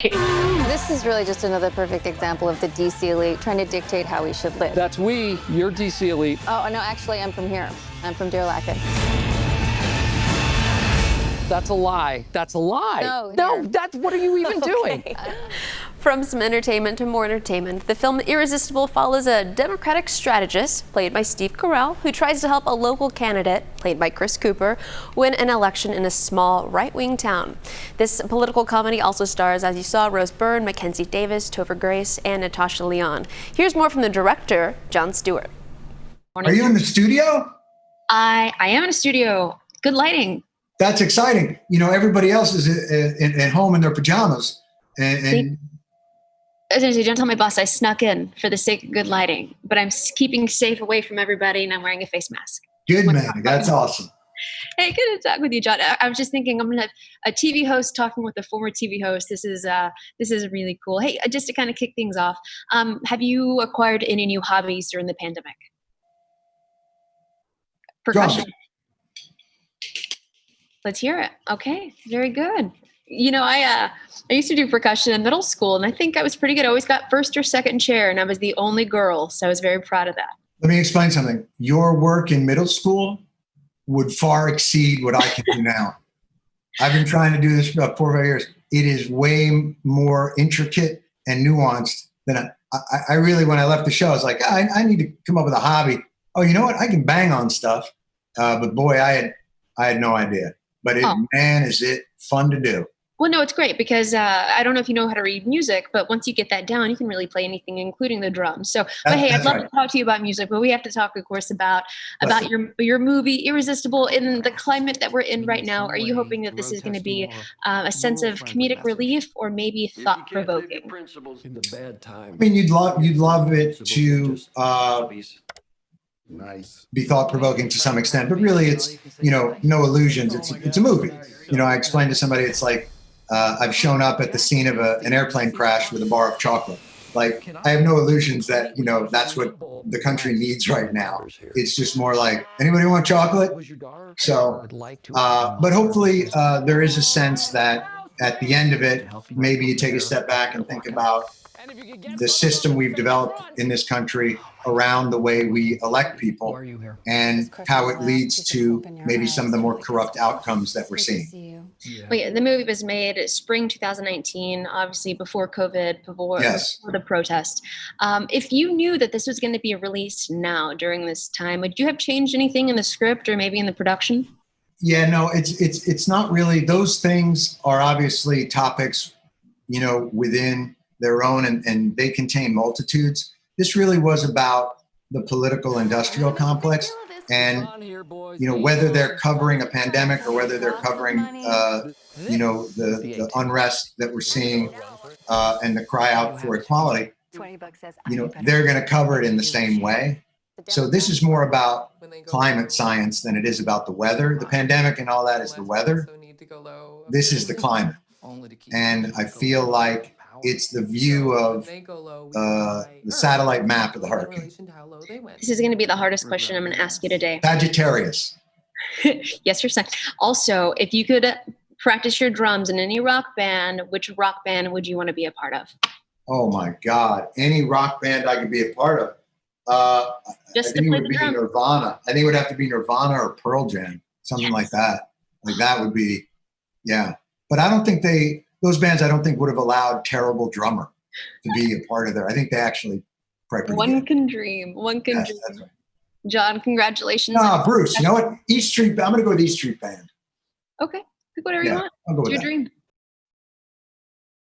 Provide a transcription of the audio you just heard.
This is really just another perfect example of the DC elite trying to dictate how we should live. That's we, you're DC elite. Oh, no, actually, I'm from here. I'm from Deer Lacken. That's a lie. That's a lie. No, that's, what are you even doing? From some entertainment to more entertainment, the film Irresistible follows a Democratic strategist, played by Steve Carell, who tries to help a local candidate, played by Chris Cooper, win an election in a small right-wing town. This political comedy also stars, as you saw, Byrne, Mackenzie Davis, Topher Grace, and Natasha Lyonne. Here's more from the director, Jon Stewart. Are you in the studio? I am in a studio. Good lighting. That's exciting. You know, everybody else is at home in their pajamas. And I was going to say, don't tell my boss I snuck in for the sake of good lighting, but I'm keeping safe away from everybody and I'm wearing a face mask. Good, man. That's awesome. Hey, good to talk with you, John. I was just thinking, I'm going to have a TV host talking with a former TV host. This is really cool. Hey, just to kind of kick things off, have you acquired any new hobbies during the pandemic? Percussion. Drums. Let's hear it. Okay, very good. You know, I used to do percussion in middle school, and I think I was pretty good. I always got first or second chair, and I was the only girl, so I was very proud of that. Let me explain something. Your work in middle school would far exceed what I can do now. I've been trying to do this for about 4 or 5 years. It is way more intricate and nuanced than I really, when I left the show, I was like, I need to come up with a hobby. Oh, you know what? I can bang on stuff. But boy, I had no idea. But man, is it fun to do. Well, no, it's great because I don't know if you know how to read music, but once you get that down, you can really play anything, including the drums. So, but hey, I'd love to talk to you about music, but we have to talk, of course, about your movie, Irresistible. In the climate that we're in right now, are you hoping that this is going to be a sense of comedic relief or maybe thought-provoking? I mean, you'd love it to be thought-provoking to some extent, but really it's, you know, no illusions. It's a movie. You know, I explained to somebody, it's like I've shown up at the scene of an airplane crash with a bar of chocolate. Like, I have no illusions that, you know, that's what the country needs right now. It's just more like, anybody want chocolate? So, but hopefully there is a sense that at the end of it, maybe you take a step back and think about the system we've developed in this country around the way we elect people and how it leads to maybe some of the more corrupt outcomes that we're seeing. Well, yeah, the movie was made spring 2019, obviously before COVID, before the protest. If you knew that this was going to be released now during this time, would you have changed anything in the script or maybe in the production? Yeah, no, it's not really. Those things are obviously topics, you know, within their own, and they contain multitudes. This really was about the political industrial complex, and you know, whether they're covering a pandemic or whether they're covering you know, the unrest that we're seeing and the cry out for equality, you know, they're going to cover it in the same way. So this is more about climate science than it is about the weather. The pandemic and all that is the weather. This is the climate, and I feel like it's the view of the satellite map of the hurricane. This is going to be the hardest question I'm going to ask you today. Sagittarius. Yes, your son. Also, if you could practice your drums in any rock band, which rock band would you want to be a part of? Oh my God. Any rock band I could be a part of. I think it would be Nirvana. I think it would have to be Nirvana or Pearl Jam, something like that. Like that would be, yeah. But I don't think those bands, I don't think would have allowed terrible drummer to be a part of there. I think they actually probably One can dream. One can dream. Right. John, congratulations. Bruce, you know what? East Street, I'm going to go with East Street Band. Okay. Pick whatever you want. I'll go with It's your that. dream.